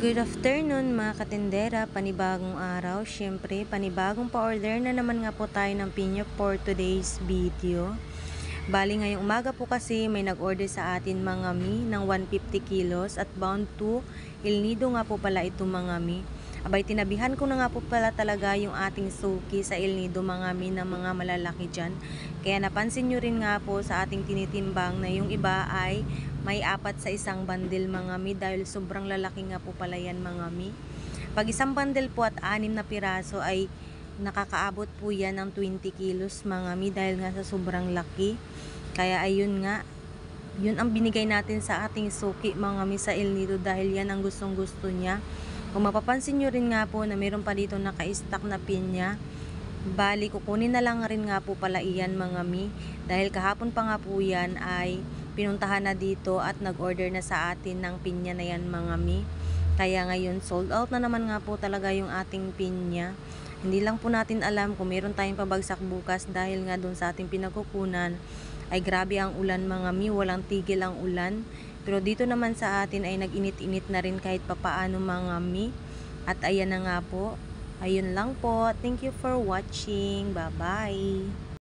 Good afternoon mga katindera, panibagong araw. Siyempre, panibagong pa-order na naman nga po tayo ng pinya for today's video. Bali ngayong umaga po kasi may nag-order sa atin mga mi ng 150 kilos at bound to El Nido nga po pala ito mga mi. Abay tinabihan ko na nga po pala talaga yung ating suki sa El Nido mga mi ng mga malalaki dyan. Kaya napansin nyo rin nga po sa ating tinitimbang na yung iba ay may 4 sa isang bundle mga mi dahil sobrang lalaki nga po pala yan mga mi. Pag isang bundle po at 6 na piraso ay nakakaabot po yan ng 20 kilos mga mi dahil nga sa sobrang laki. Kaya ayun nga, yun ang binigay natin sa ating suki mga mi sa El Nido dahil yan ang gustong gusto niya. Kung mapapansin nyo rin nga po na meron pa dito naka-stack na pinya, bali kukunin na lang rin nga po pala iyan mga mi dahil kahapon pa nga po yan ay pinuntahan na dito at nag-order na sa atin ng pinya na yan mga mi. Kaya ngayon sold out na naman nga po talaga yung ating pinya. Hindi lang po natin alam kung meron tayong pabagsak bukas dahil nga doon sa ating pinagkukunan ay grabe ang ulan mga mi, walang tigil ang ulan. Pero dito naman sa atin ay nag-init-init na rin kahit papaano mga mi. At ayan na nga po. Ayun lang po. Thank you for watching. Bye-bye.